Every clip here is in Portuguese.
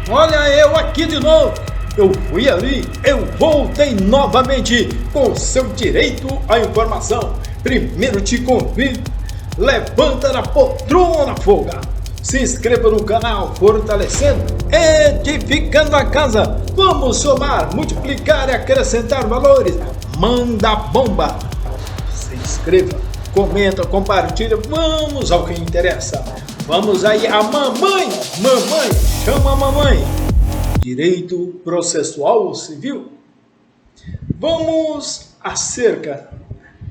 Olha eu aqui de novo. Eu fui ali, eu voltei novamente com seu direito à informação. Primeiro te convido, levanta da poltrona, folga. Se inscreva no canal, fortalecendo, edificando a casa. Vamos somar, multiplicar e acrescentar valores. Manda bomba. Se inscreva, comenta, compartilha. Vamos ao que interessa. Vamos aí a mamãe, chama a mamãe. Direito processual civil. Vamos acerca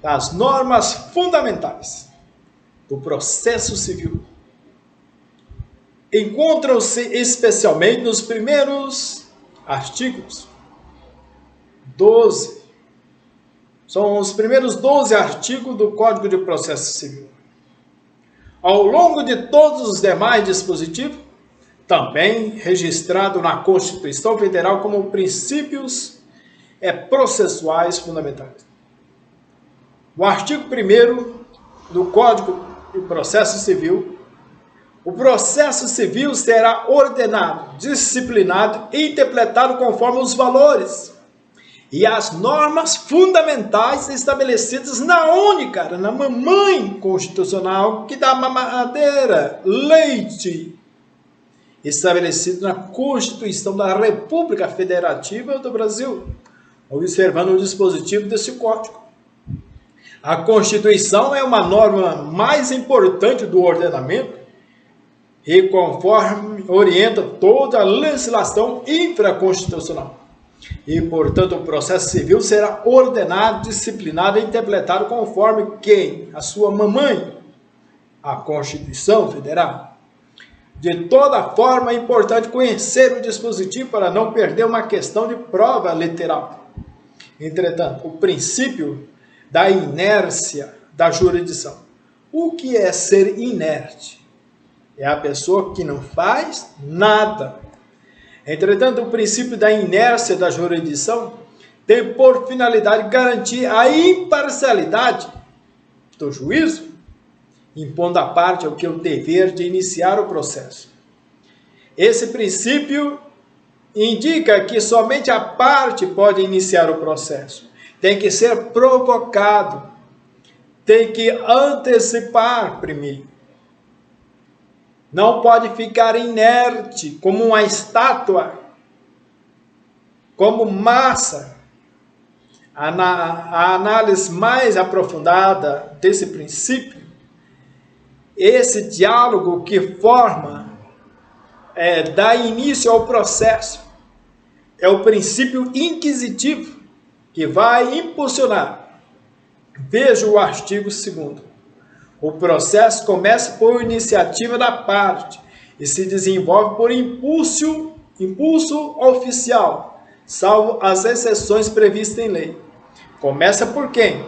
das normas fundamentais do processo civil. Encontram-se especialmente nos primeiros artigos 12. São os primeiros 12 artigos do Código de Processo Civil. Ao longo de todos os demais dispositivos, também registrado na Constituição Federal como princípios processuais fundamentais. O artigo 1º do Código de Processo Civil: o processo civil será ordenado, disciplinado e interpretado conforme os valores e as normas fundamentais estabelecidas na única, na mamãe constitucional que dá mamadeira, leite, estabelecido na Constituição da República Federativa do Brasil, observando o dispositivo desse código. A Constituição é uma norma mais importante do ordenamento e conforme orienta toda a legislação infraconstitucional. E, portanto, o processo civil será ordenado, disciplinado e interpretado conforme quem? A sua mamãe, a Constituição Federal. De toda forma, é importante conhecer o dispositivo para não perder uma questão de prova literal. Entretanto, o princípio da inércia da jurisdição. O que é ser inerte? É a pessoa que não faz nada. Entretanto, o princípio da inércia da jurisdição tem por finalidade garantir a imparcialidade do juízo, impondo à parte o dever de iniciar o processo. Esse princípio indica que somente a parte pode iniciar o processo. Tem que ser provocado, tem que antecipar primeiro. Não pode ficar inerte como uma estátua, como massa. A análise mais aprofundada desse princípio, esse diálogo que forma, dá início ao processo, é o princípio inquisitivo que vai impulsionar. Veja o artigo 2º. O processo começa por iniciativa da parte e se desenvolve por impulso oficial, salvo as exceções previstas em lei. Começa por quem?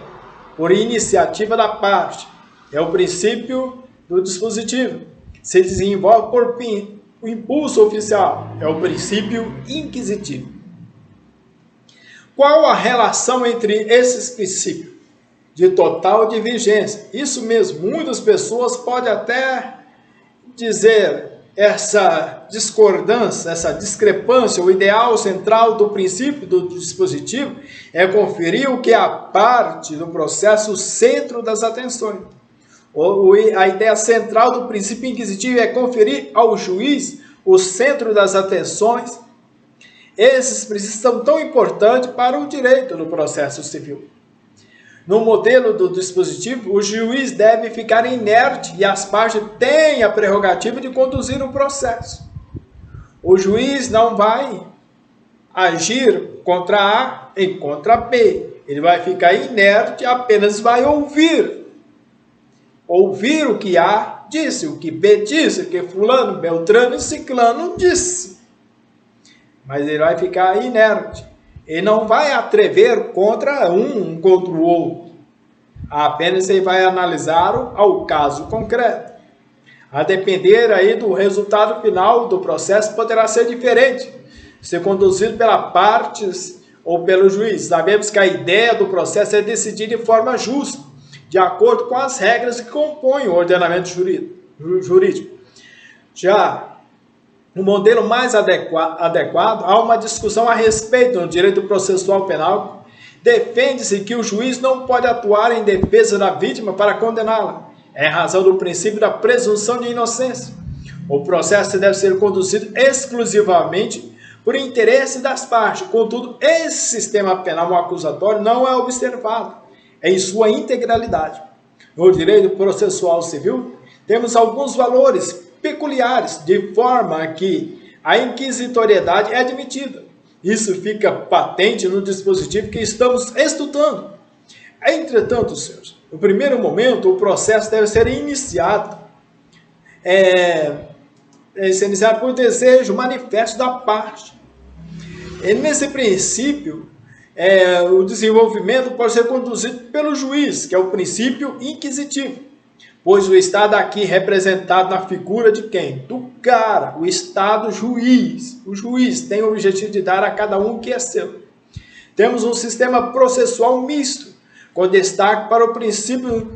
Por iniciativa da parte. É o princípio do dispositivo. Se desenvolve por impulso oficial. É o princípio inquisitivo. Qual a relação entre esses princípios? De total divergência. Isso mesmo, muitas pessoas podem até dizer essa discordância, essa discrepância. O ideal central do princípio do dispositivo é conferir o que é a parte do processo, o centro das atenções. A ideia central do princípio inquisitivo é conferir ao juiz o centro das atenções. Esses princípios são tão importantes para o direito do processo civil. No modelo do dispositivo, o juiz deve ficar inerte e as partes têm a prerrogativa de conduzir o processo. O juiz não vai agir contra A e contra B. Ele vai ficar inerte, apenas vai ouvir. Ouvir o que A disse, o que B disse, o que fulano, beltrano e ciclano disse. Mas ele vai ficar inerte. Ele não vai atrever contra um contra o outro. Apenas ele vai analisar ao caso concreto. A depender aí do resultado final do processo, poderá ser diferente, ser conduzido pelas partes ou pelo juiz. Sabemos que a ideia do processo é decidir de forma justa, de acordo com as regras que compõem o ordenamento jurídico. Já o modelo mais adequado, há uma discussão a respeito no direito processual penal. Defende-se que o juiz não pode atuar em defesa da vítima para condená-la, em razão do princípio da presunção de inocência. O processo deve ser conduzido exclusivamente por interesse das partes. Contudo, esse sistema penal acusatório não é observado em sua integralidade. No direito processual civil, temos alguns valores peculiares, de forma que a inquisitoriedade é admitida. Isso fica patente no dispositivo que estamos estudando. Entretanto, senhores, no primeiro momento, o processo deve ser iniciado por desejo manifesto da parte. E nesse princípio, o desenvolvimento pode ser conduzido pelo juiz, que é o princípio inquisitivo, pois o Estado aqui representado na figura de quem? Do cara, o Estado juiz. O juiz tem o objetivo de dar a cada um o que é seu. Temos um sistema processual misto, com destaque para o princípio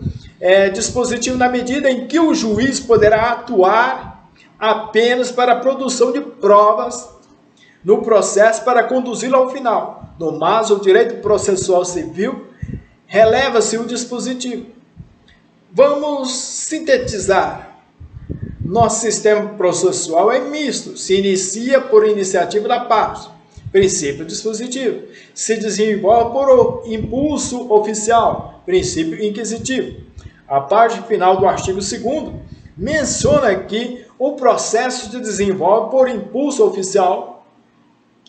dispositivo na medida em que o juiz poderá atuar apenas para a produção de provas no processo para conduzi-lo ao final. No mais, o direito processual civil releva-se o dispositivo. Vamos sintetizar. Nosso sistema processual é misto, se inicia por iniciativa da parte, princípio dispositivo, se desenvolve por impulso oficial, princípio inquisitivo. A parte final do artigo 2º menciona que o processo se desenvolve por impulso oficial,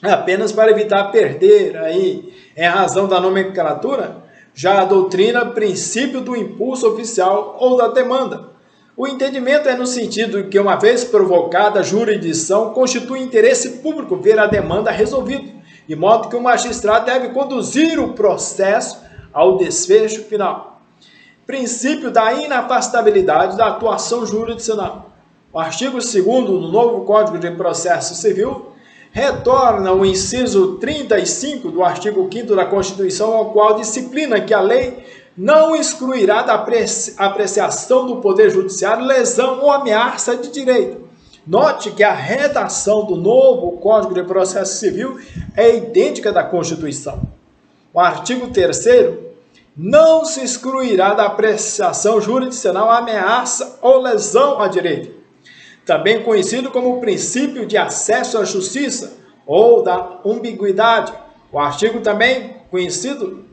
apenas para evitar perder aí, em razão da nomenclatura, já a doutrina princípio do impulso oficial ou da demanda. O entendimento é no sentido de que, uma vez provocada a jurisdição, constitui interesse público ver a demanda resolvida, de modo que o magistrado deve conduzir o processo ao desfecho final. Princípio da inafastabilidade da atuação jurisdicional. O artigo 2º do novo Código de Processo Civil retorna o inciso 35 do artigo 5º da Constituição, ao qual disciplina que a lei não excluirá da apreciação do Poder Judiciário lesão ou ameaça de direito. Note que a redação do novo Código de Processo Civil é idêntica da Constituição. O artigo 3º não se excluirá da apreciação jurisdicional ameaça ou lesão a direito, também conhecido como o princípio de acesso à justiça ou da umbiguidade. O artigo também conhecido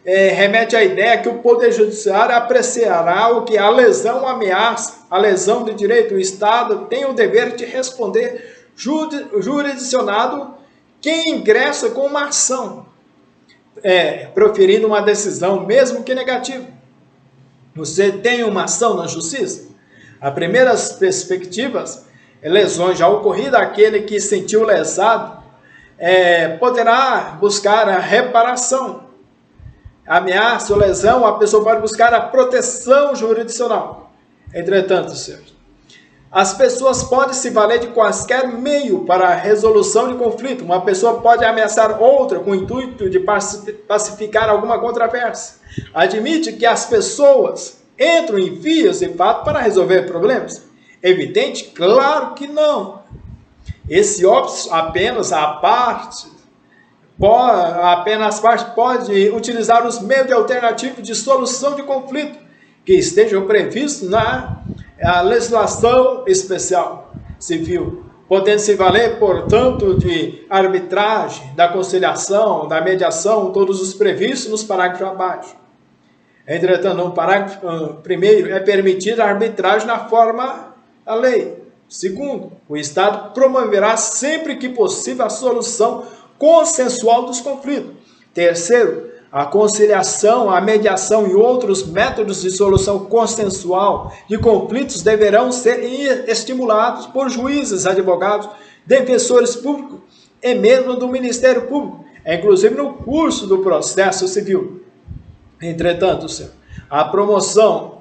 remete à ideia que o Poder Judiciário apreciará o que a lesão ameaça, a lesão de direito. O Estado tem o dever de responder jurisdicionado quem ingressa com uma ação, proferindo uma decisão, mesmo que negativa. Você tem uma ação na justiça? As primeiras perspectivas, lesões já ocorridas, aquele que sentiu lesado poderá buscar a reparação. Ameaça ou lesão, a pessoa pode buscar a proteção jurisdicional. Entretanto, senhores, as pessoas podem se valer de quaisquer meio para a resolução de conflito. Uma pessoa pode ameaçar outra com o intuito de pacificar alguma controvérsia. Admite que as pessoas entram em vias de fato para resolver problemas? Evidente? Claro que não. Esse óbvio apenas a parte pode utilizar os meios de alternativo de solução de conflito que estejam previstos na legislação especial civil, podendo se valer, portanto, de arbitragem, da conciliação, da mediação, todos os previstos nos parágrafos abaixo. Entretanto, no parágrafo 1º, é permitida a arbitragem na forma da lei. Segundo, o Estado promoverá sempre que possível a solução consensual dos conflitos. Terceiro, a conciliação, a mediação e outros métodos de solução consensual de conflitos deverão ser estimulados por juízes, advogados, defensores públicos e mesmo do Ministério Público, inclusive no curso do processo civil. Entretanto, senhor, a promoção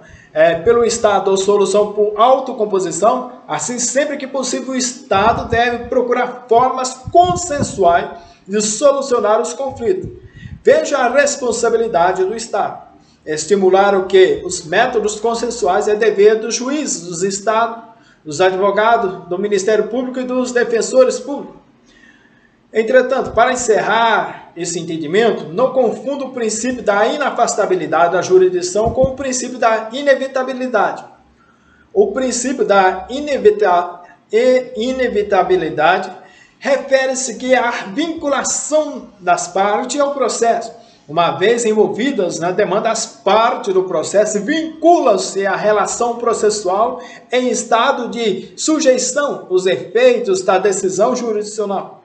pelo Estado ou solução por autocomposição, assim sempre que possível o Estado deve procurar formas consensuais de solucionar os conflitos. Veja a responsabilidade do Estado. Estimular o que? Os métodos consensuais é dever dos juízes, dos Estados, dos advogados, do Ministério Público e dos defensores públicos. Entretanto, para encerrar esse entendimento, não confunda o princípio da inafastabilidade da jurisdição com o princípio da inevitabilidade. O princípio da inevitabilidade refere-se que a vinculação das partes ao processo, uma vez envolvidas na demanda, as partes do processo vinculam-se à relação processual em estado de sujeição aos efeitos da decisão jurisdicional.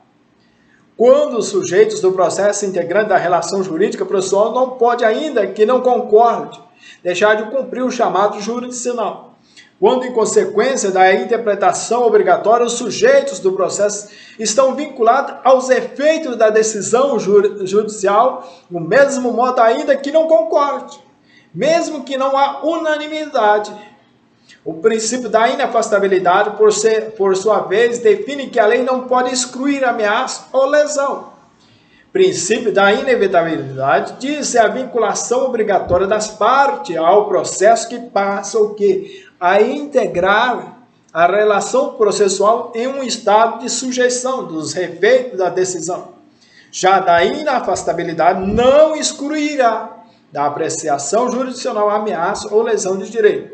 Quando os sujeitos do processo integrante da relação jurídica processual não pode, ainda que não concorde, deixar de cumprir o chamado jurisdicional. Quando, em consequência da interpretação obrigatória, os sujeitos do processo estão vinculados aos efeitos da decisão judicial, do mesmo modo, ainda que não concorde, mesmo que não há unanimidade. O princípio da inafastabilidade, por sua vez, define que a lei não pode excluir ameaça ou lesão. Princípio da inevitabilidade diz a vinculação obrigatória das partes ao processo que passa o quê? A integrar a relação processual em um estado de sujeição dos efeitos da decisão. Já da inafastabilidade não excluirá da apreciação jurisdicional ameaça ou lesão de direito.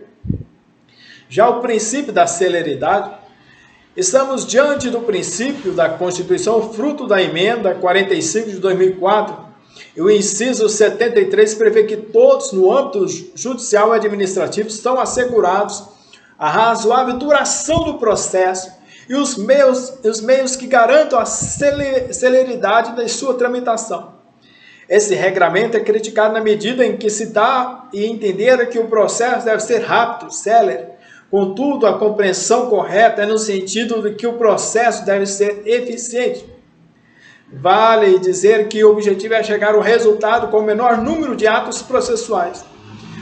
Já o princípio da celeridade, estamos diante do princípio da Constituição, fruto da emenda 45 de 2004, e o inciso 73 prevê que todos, no âmbito judicial e administrativo, estão assegurados a razoável duração do processo e os meios que garantam a celeridade da sua tramitação. Esse regramento é criticado na medida em que se dá e entender que o processo deve ser rápido, célere. Contudo, a compreensão correta é no sentido de que o processo deve ser eficiente. Vale dizer que o objetivo é chegar ao resultado com o menor número de atos processuais.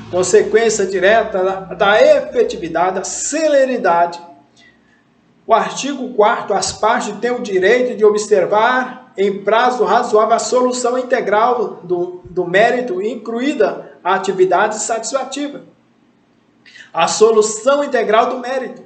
Consequência direta da efetividade, da celeridade. O artigo 4º, as partes têm o direito de observar em prazo razoável a solução integral do mérito, incluída a atividade satisfativa. A solução integral do mérito.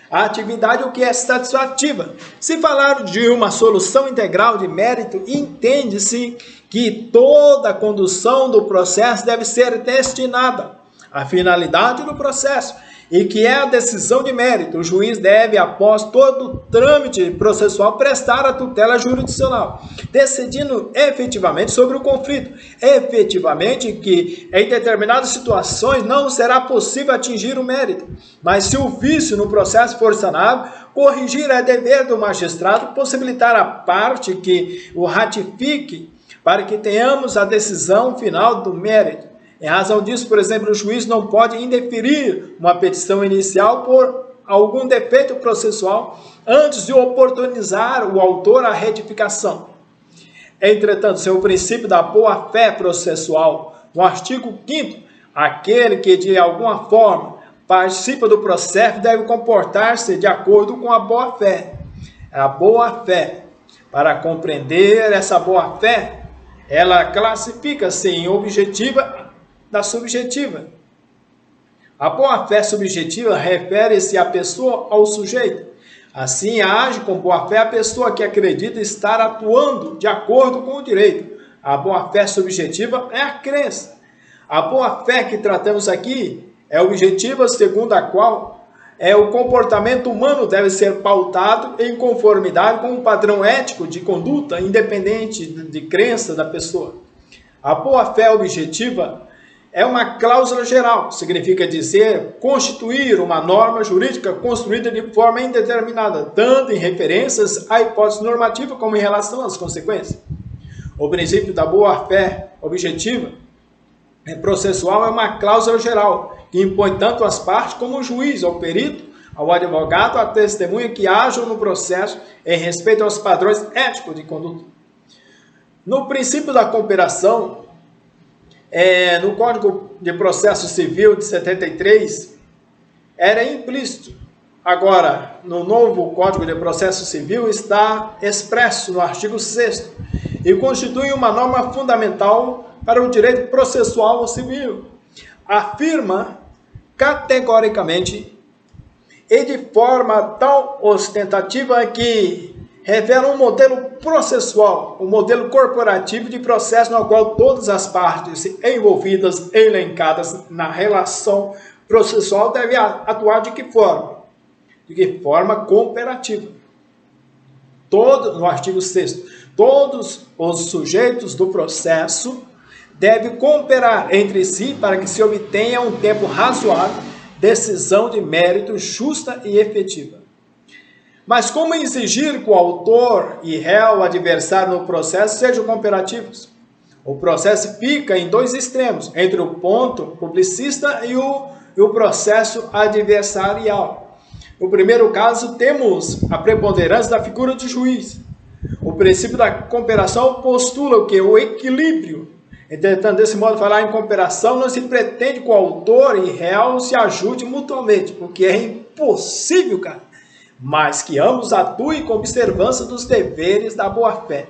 A atividade, o que é satisfativa. Se falar de uma solução integral de mérito, entende-se que toda a condução do processo deve ser destinada à finalidade do processo e que é a decisão de mérito. O juiz deve, após todo o trâmite processual, prestar a tutela jurisdicional, decidindo efetivamente sobre o conflito. Efetivamente que, em determinadas situações, não será possível atingir o mérito, mas se o vício no processo for sanado, corrigir é dever do magistrado, possibilitar a parte que o ratifique, para que tenhamos a decisão final do mérito. Em razão disso, por exemplo, o juiz não pode indeferir uma petição inicial por algum defeito processual antes de oportunizar o autor à retificação. Entretanto, sem o princípio da boa-fé processual, no artigo 5º, aquele que de alguma forma participa do processo deve comportar-se de acordo com a boa-fé. A boa-fé, para compreender essa boa-fé, ela classifica-se em objetiva da subjetiva. A boa-fé subjetiva refere-se à pessoa ao sujeito. Assim, age com boa-fé a pessoa que acredita estar atuando de acordo com o direito. A boa-fé subjetiva é a crença. A boa-fé que tratamos aqui é objetiva, segundo a qual o comportamento humano deve ser pautado em conformidade com um padrão ético de conduta, independente de crença da pessoa. A boa-fé objetiva é uma cláusula geral, significa dizer constituir uma norma jurídica construída de forma indeterminada, tanto em referências à hipótese normativa como em relação às consequências. O princípio da boa-fé objetiva processual é uma cláusula geral, que impõe tanto às partes como ao juiz, ao perito, ao advogado, à testemunha que ajam no processo em respeito aos padrões éticos de conduta. No princípio da cooperação, no Código de Processo Civil de 73, era implícito. Agora, no novo Código de Processo Civil está expresso no artigo 6º e constitui uma norma fundamental para o direito processual civil. Afirma categoricamente e de forma tão ostentativa que revela um modelo processual, um modelo corporativo de processo no qual todas as partes envolvidas, elencadas na relação processual devem atuar de que forma? De que forma cooperativa. No artigo 6º, todos os sujeitos do processo devem cooperar entre si para que se obtenha um tempo razoável, decisão de mérito justa e efetiva. Mas como exigir que o autor e réu adversário no processo sejam cooperativos? O processo fica em dois extremos, entre o ponto publicista e o processo adversarial. No primeiro caso, temos a preponderância da figura de juiz. O princípio da cooperação postula o quê? O equilíbrio. Entretanto, desse modo de falar em cooperação, não se pretende que o autor e réu se ajudem mutuamente, porque é impossível, cara, mas que ambos atuem com observância dos deveres da boa-fé.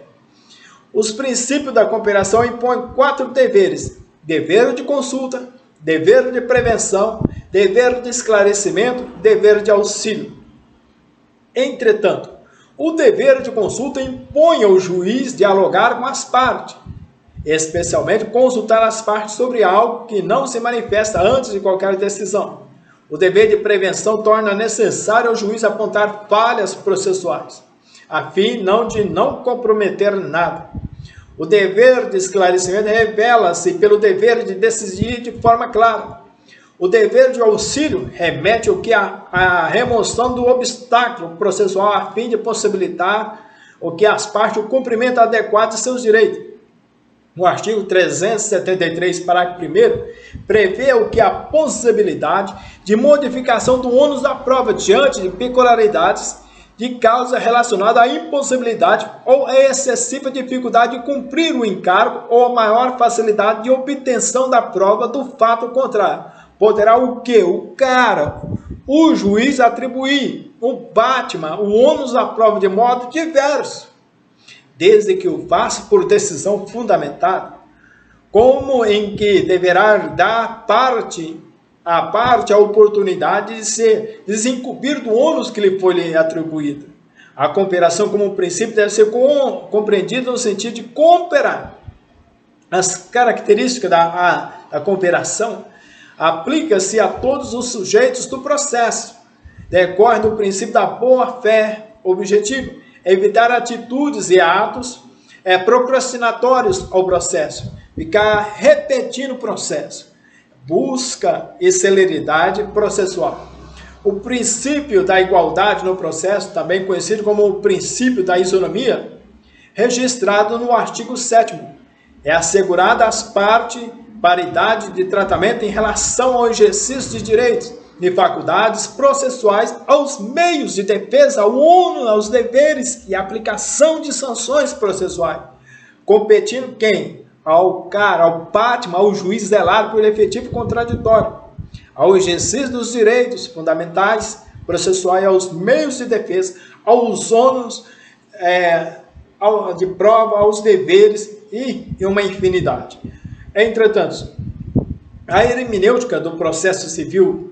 Os princípios da cooperação impõem 4 deveres: dever de consulta, dever de prevenção, dever de esclarecimento, dever de auxílio. Entretanto, o dever de consulta impõe ao juiz dialogar com as partes, especialmente consultar as partes sobre algo que não se manifesta antes de qualquer decisão. O dever de prevenção torna necessário ao juiz apontar falhas processuais, a fim de não comprometer nada. O dever de esclarecimento revela-se pelo dever de decidir de forma clara. O dever de auxílio remete ao que a remoção do obstáculo processual a fim de possibilitar o que as partes o cumprimento adequado de seus direitos. No artigo 373, parágrafo 1º, prevê o que a possibilidade de modificação do ônus da prova diante de peculiaridades de causa relacionada à impossibilidade ou à excessiva dificuldade de cumprir o encargo ou a maior facilidade de obtenção da prova do fato contrário. Poderá o quê? O juiz atribuir o ônus da prova de modo diverso, desde que o faça por decisão fundamentada, como em que deverá dar a parte a oportunidade de se desincumbir do ônus que lhe foi atribuído. A cooperação como princípio deve ser compreendida no sentido de cooperar. As características da cooperação aplica-se a todos os sujeitos do processo. Decorre do princípio da boa-fé objetiva, evitar atitudes e atos procrastinatórios ao processo, ficar repetindo o processo, busca e celeridade processual. O princípio da igualdade no processo, também conhecido como o princípio da isonomia, registrado no artigo 7º, é assegurada às partes paridade de tratamento em relação ao exercício de direitos, de faculdades processuais, aos meios de defesa, ao ônus, aos deveres e aplicação de sanções processuais, competindo quem? Ao juiz zelar por efetivo contraditório, ao exercício dos direitos fundamentais processuais, aos meios de defesa, aos ônus de prova, aos deveres e uma infinidade. Entretanto, a hermenêutica do processo civil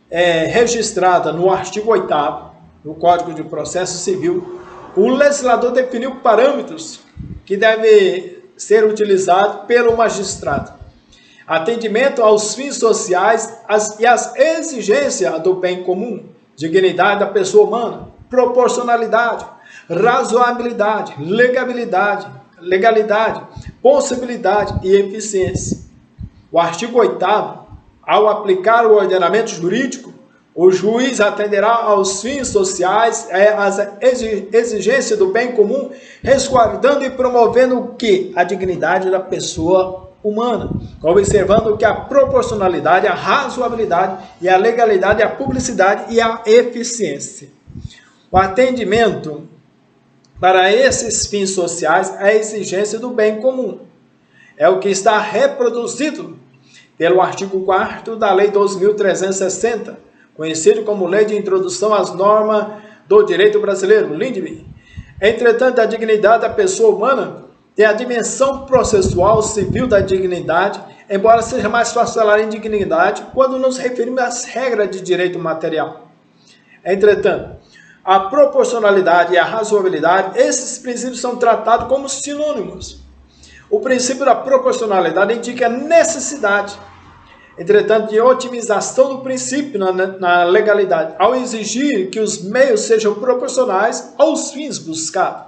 registrada no artigo 8º do Código de Processo Civil, o legislador definiu parâmetros que devem ser utilizados pelo magistrado. Atendimento aos fins sociais e às exigências do bem comum, dignidade da pessoa humana, proporcionalidade, razoabilidade, legalidade, possibilidade e eficiência. O artigo 8º, ao aplicar o ordenamento jurídico, o juiz atenderá aos fins sociais, às exigências do bem comum, resguardando e promovendo o que? A dignidade da pessoa humana, observando que a proporcionalidade, a razoabilidade e a legalidade, a publicidade e a eficiência. O atendimento para esses fins sociais é a exigência do bem comum. É o que está reproduzido pelo artigo 4º da Lei 12.360, conhecido como Lei de Introdução às Normas do Direito Brasileiro, LINDB. Entretanto, a dignidade da pessoa humana tem a dimensão processual civil da dignidade, embora seja mais fácil falar em dignidade quando nos referimos às regras de direito material. Entretanto, a proporcionalidade e a razoabilidade, esses princípios são tratados como sinônimos. O princípio da proporcionalidade indica a necessidade, entretanto, de otimização do princípio na legalidade, ao exigir que os meios sejam proporcionais aos fins buscados.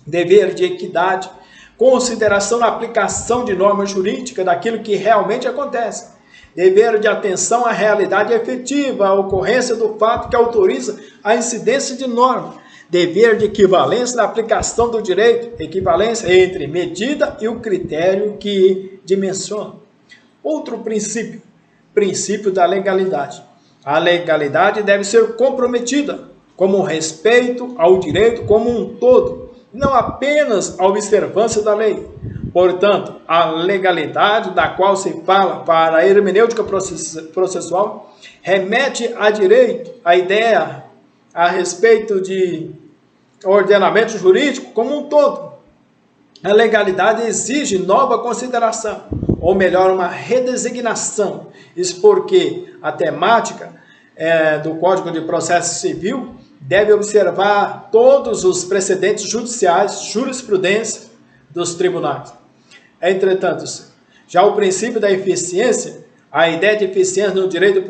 Dever de equidade, consideração na aplicação de norma jurídica daquilo que realmente acontece. Dever de atenção à realidade efetiva, à ocorrência do fato que autoriza a incidência de norma. Dever de equivalência na aplicação do direito, equivalência entre medida e o critério que dimensiona. Outro princípio, princípio da legalidade. A legalidade deve ser comprometida como respeito ao direito como um todo, não apenas a observância da lei. Portanto, a legalidade da qual se fala para a hermenêutica processual remete a direito, a ideia a respeito de ordenamento jurídico como um todo. A legalidade exige nova consideração, ou melhor, uma redesignação. Isso porque a temática do Código de Processo Civil deve observar todos os precedentes judiciais, jurisprudência dos tribunais. Entretanto, já o princípio da eficiência, a ideia de eficiência no direito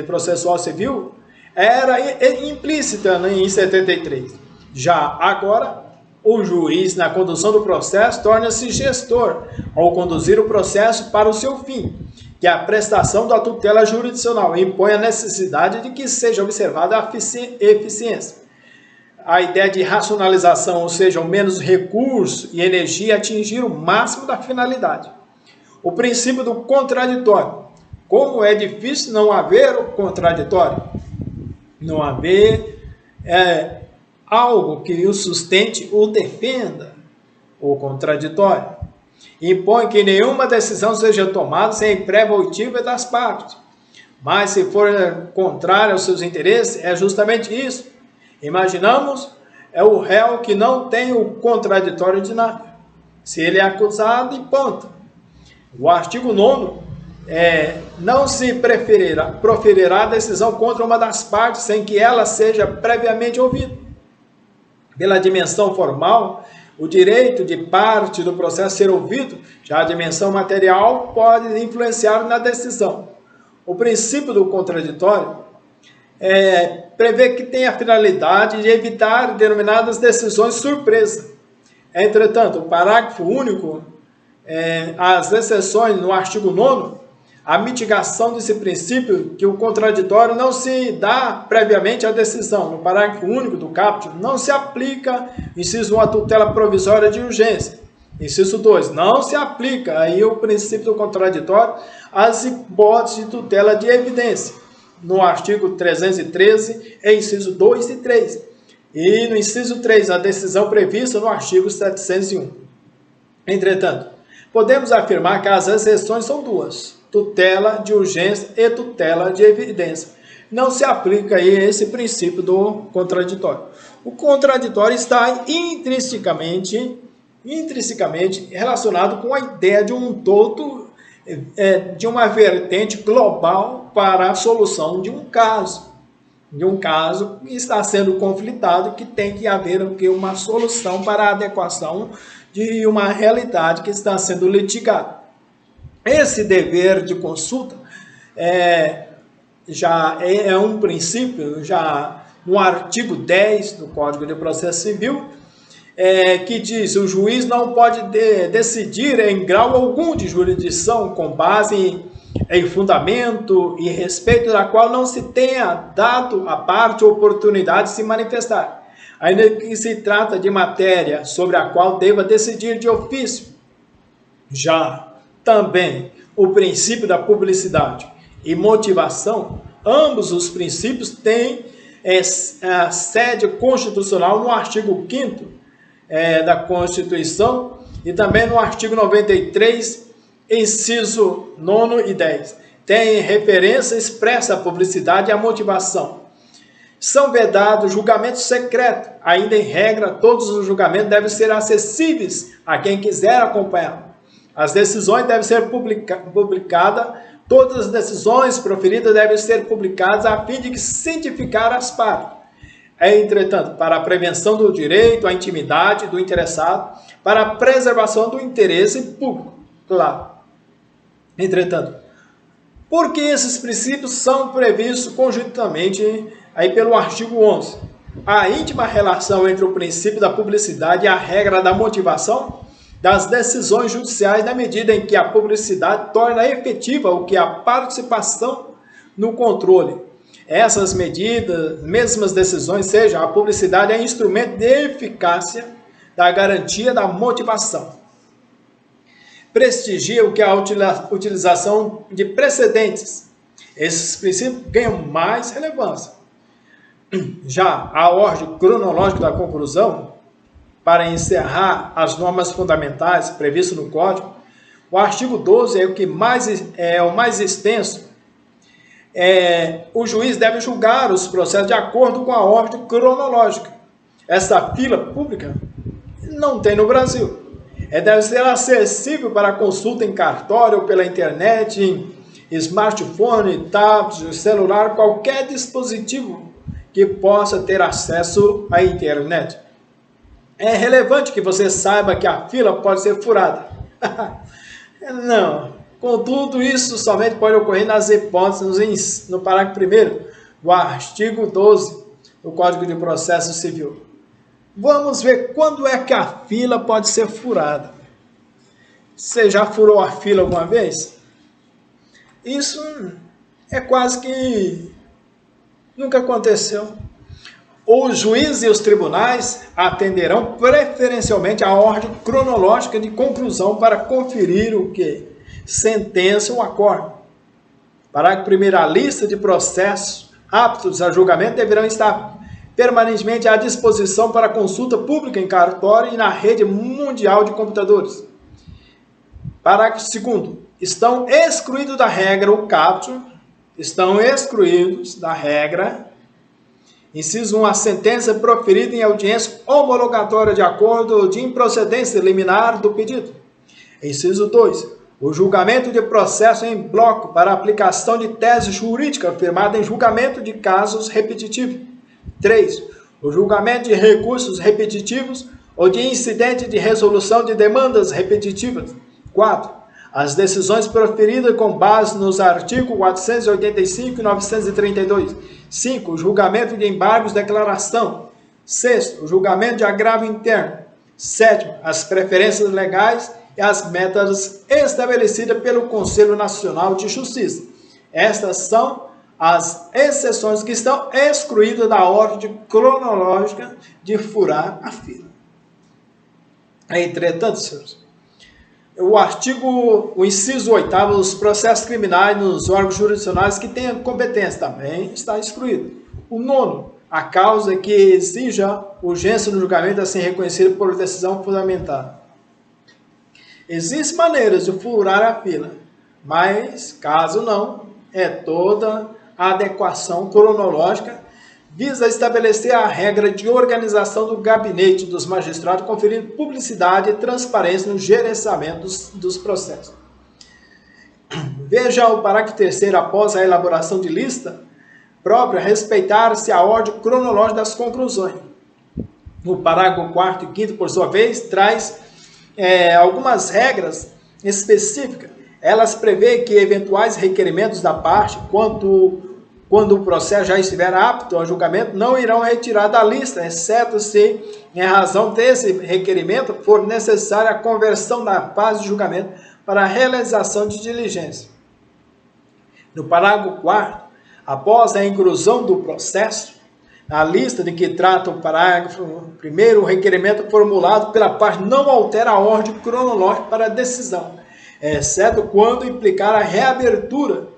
processual civil, era implícita em 73. Já agora, o juiz, na condução do processo, torna-se gestor ao conduzir o processo para o seu fim, que a prestação da tutela jurisdicional impõe a necessidade de que seja observada a eficiência. A ideia de racionalização, ou seja, o menos recurso e energia atingir o máximo da finalidade. O princípio do contraditório. Como é difícil não haver o contraditório? Não haver algo que o sustente ou defenda o contraditório. Impõe que nenhuma decisão seja tomada sem prévia oitiva das partes. Mas se for contrário aos seus interesses, é justamente isso. Imaginamos, é o réu que não tem o contraditório de nada. Se ele é acusado, e ponto. O artigo 9 não se proferirá decisão contra uma das partes sem que ela seja previamente ouvida. Pela dimensão formal, o direito de parte do processo ser ouvido, já a dimensão material pode influenciar na decisão. O princípio do contraditório prevê que tem a finalidade de evitar denominadas decisões surpresa. Entretanto, o parágrafo único, as exceções no artigo 9, a mitigação desse princípio que o contraditório não se dá previamente à decisão. No parágrafo único do caput, não se aplica, inciso 1, a tutela provisória de urgência. Inciso 2, não se aplica aí o princípio do contraditório às hipóteses de tutela de evidência. No artigo 313, inciso 2 e 3. E no inciso 3, a decisão prevista no artigo 701. Entretanto, podemos afirmar que as exceções são duas: tutela de urgência e tutela de evidência. Não se aplica aí esse princípio do contraditório. O contraditório está intrinsecamente relacionado com a ideia de um todo, de uma vertente global para a solução de um caso que está sendo conflitado, que tem que haver uma solução para a adequação de uma realidade que está sendo litigada. Esse dever de consulta já é um princípio, já no artigo 10 do Código de Processo Civil, que diz: o juiz não pode decidir em grau algum de jurisdição com base em fundamento e respeito da qual não se tenha dado à parte oportunidade de se manifestar, ainda que se trata de matéria sobre a qual deva decidir de ofício. Já também o princípio da publicidade e motivação, ambos os princípios têm a sede constitucional no artigo 5º da Constituição e também no artigo 93, inciso 9 e 10. Tem referência expressa à publicidade e à motivação. São vedados julgamentos secretos. Ainda em regra, todos os julgamentos devem ser acessíveis a quem quiser acompanhar. As decisões devem ser publicadas Todas as decisões proferidas devem ser publicadas a fim de cientificar as partes. Entretanto, para a prevenção do direito à intimidade do interessado, para a preservação do interesse público, claro. Entretanto, porque esses princípios são previstos conjuntamente aí pelo artigo 11. A íntima relação entre o princípio da publicidade e a regra da motivação das decisões judiciais na medida em que a publicidade torna efetiva o que a participação no controle. Essas medidas, mesmas decisões, seja a publicidade é instrumento de eficácia da garantia da motivação. Prestigia o que a utilização de precedentes. Esses princípios ganham mais relevância. Já a ordem cronológica da conclusão, para encerrar as normas fundamentais previstas no Código, o artigo 12 é o mais extenso. O juiz deve julgar os processos de acordo com a ordem cronológica. Essa fila pública não tem no Brasil. Deve ser acessível para consulta em cartório ou pela internet, em smartphone, tablet, celular, qualquer dispositivo que possa ter acesso à internet. É relevante que você saiba que a fila pode ser furada. Não. Contudo, isso somente pode ocorrer nas hipóteses no parágrafo 1º do artigo 12 do Código de Processo Civil. Vamos ver quando é que a fila pode ser furada. Você já furou a fila alguma vez? Isso é quase que nunca aconteceu. Os juízes e os tribunais atenderão preferencialmente à ordem cronológica de conclusão para conferir o que? Sentença ou acórdão. Parágrafo 1º. A lista de processos aptos a julgamento deverão estar permanentemente à disposição para consulta pública em cartório e na rede mundial de computadores. Parágrafo 2º. Estão excluídos da regra o caput, estão excluídos da regra. Inciso 1. A sentença proferida em audiência homologatória de acordo ou de improcedência liminar do pedido. Inciso 2. O julgamento de processo em bloco para aplicação de tese jurídica firmada em julgamento de casos repetitivos. 3. O julgamento de recursos repetitivos ou de incidente de resolução de demandas repetitivas. 4. As decisões proferidas com base nos artigos 485 e 932. 5. O julgamento de embargos de declaração. 6. O julgamento de agravo interno. 7. As preferências legais e as metas estabelecidas pelo Conselho Nacional de Justiça. Estas são as exceções que estão excluídas da ordem cronológica de furar a fila. Entretanto, senhores, o inciso 8º, os processos criminais nos órgãos jurisdicionais que tenham competência também está excluído. O 9º, a causa que exija urgência no julgamento assim reconhecida por decisão fundamentada. Existem maneiras de furar a fila, mas, caso não, toda a adequação cronológica visa estabelecer a regra de organização do gabinete dos magistrados, conferindo publicidade e transparência no gerenciamento dos processos. Veja o parágrafo 3º, após a elaboração de lista própria, respeitar-se a ordem cronológica das conclusões. O parágrafo 4º e 5º, por sua vez, traz algumas regras específicas. Elas prevêem que eventuais requerimentos da parte, quando o processo já estiver apto ao julgamento, não irão retirar da lista, exceto se, em razão desse requerimento, for necessária a conversão da fase de julgamento para a realização de diligência. No parágrafo 4º, após a inclusão do processo, na lista de que trata o parágrafo 1º, o requerimento formulado pela parte não altera a ordem cronológica para a decisão, exceto quando implicar a reabertura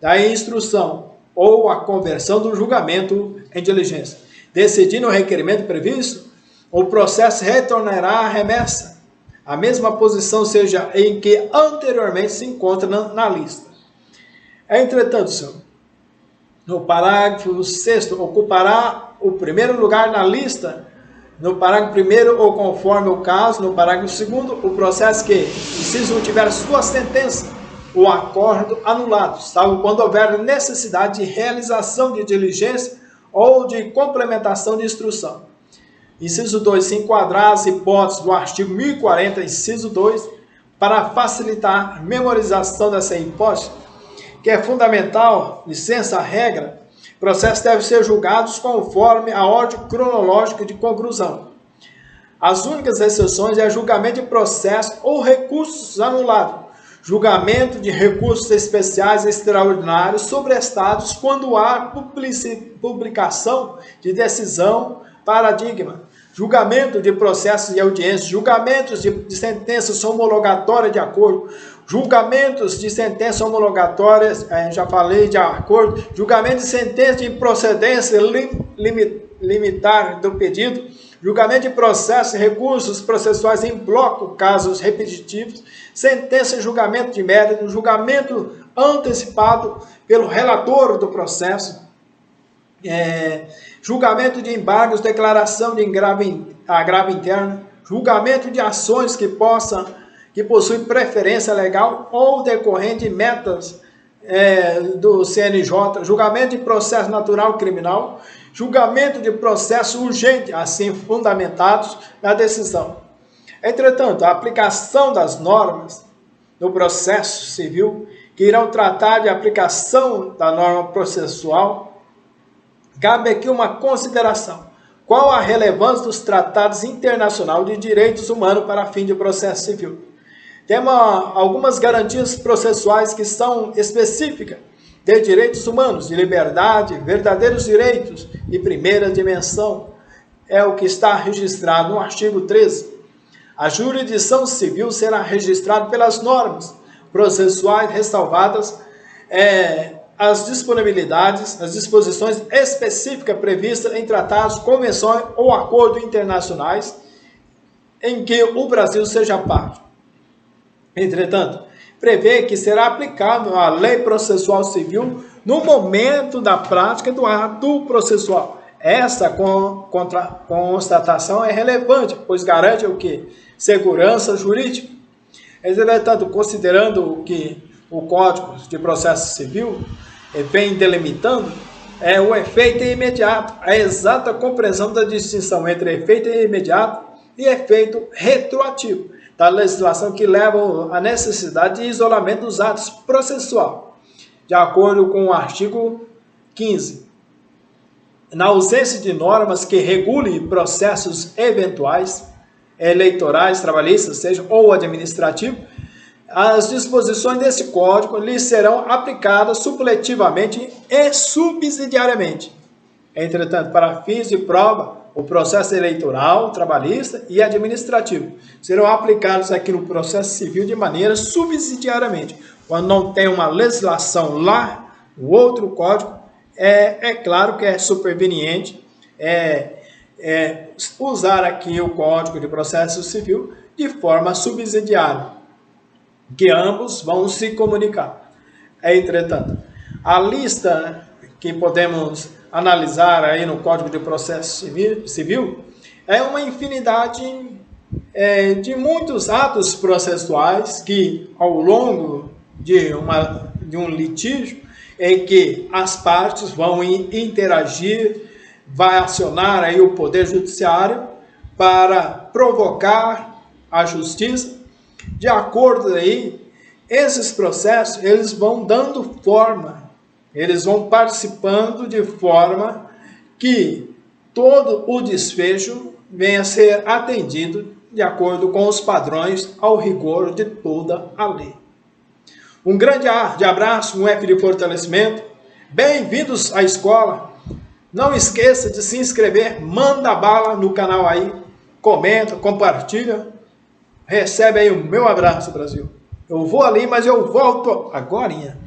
da instrução ou a conversão do julgamento em diligência. Decidindo o requerimento previsto, o processo retornará à remessa, a mesma posição seja em que anteriormente se encontra na lista. Entretanto, senhor, no parágrafo 6º, ocupará o primeiro lugar na lista, no parágrafo 1º, ou conforme o caso, no parágrafo 2º, o processo que, inciso 1, tiver sua sentença o acordo anulado, salvo quando houver necessidade de realização de diligência ou de complementação de instrução. Inciso 2. Se enquadrar as hipóteses do artigo 1040, inciso 2, para facilitar a memorização dessa hipótese, que é fundamental, licença, regra, processos devem ser julgados conforme a ordem cronológica de conclusão. As únicas exceções é julgamento de processo ou recursos anulados, julgamento de recursos especiais extraordinários sobrestados quando há publicação de decisão paradigma, julgamento de processos e audiências, julgamentos de sentenças homologatórias de acordo, julgamentos de sentenças homologatórias, já falei de acordo, julgamento de sentença de improcedência limitar do pedido, julgamento de processos e recursos processuais em bloco, casos repetitivos, sentença e julgamento de mérito, julgamento antecipado pelo relator do processo, julgamento de embargos, declaração de agravo interno, julgamento de ações que possuem preferência legal ou decorrente de metas do CNJ, julgamento de processo natural criminal, julgamento de processo urgente, assim fundamentados na decisão. Entretanto, a aplicação das normas no processo civil, que irão tratar de aplicação da norma processual, cabe aqui uma consideração. Qual a relevância dos tratados internacionais de direitos humanos para fim de processo civil? Temos algumas garantias processuais que são específicas de direitos humanos, de liberdade, verdadeiros direitos de primeira dimensão. É o que está registrado no artigo 13. A jurisdição civil será registrada pelas normas processuais ressalvadas as disponibilidades, as disposições específicas previstas em tratados, convenções ou acordos internacionais em que o Brasil seja parte. Entretanto, prevê que será aplicável a lei processual civil no momento da prática do ato processual. Essa constatação é relevante, pois garante o quê? Segurança jurídica. Entretanto, considerando que o Código de Processo Civil vem delimitando, o efeito imediato, a exata compreensão da distinção entre efeito imediato e efeito retroativo da legislação que levam à necessidade de isolamento dos atos processual, de acordo com o artigo 15. Na ausência de normas que regulem processos eventuais, eleitorais, trabalhistas, seja, ou administrativos, as disposições desse Código lhes serão aplicadas supletivamente e subsidiariamente. Entretanto, para fins de prova, o processo eleitoral, trabalhista e administrativo serão aplicados aqui no processo civil de maneira subsidiariamente. Quando não tem uma legislação lá, o outro código, é claro que é superveniente usar aqui o Código de Processo Civil de forma subsidiária, que ambos vão se comunicar. Entretanto, a lista que podemos analisar aí no Código de Processo Civil é uma infinidade de muitos atos processuais que, ao longo de um litígio, em que as partes vão interagir, vai acionar aí o Poder Judiciário para provocar a justiça. De acordo aí, esses processos, eles vão dando forma, eles vão participando de forma que todo o desfecho venha a ser atendido de acordo com os padrões ao rigor de toda a lei. Um grande abraço, um F de fortalecimento. Bem-vindos à escola. Não esqueça de se inscrever, manda bala no canal aí, comenta, compartilha. Recebe aí o meu abraço, Brasil. Eu vou ali, mas eu volto agorinha.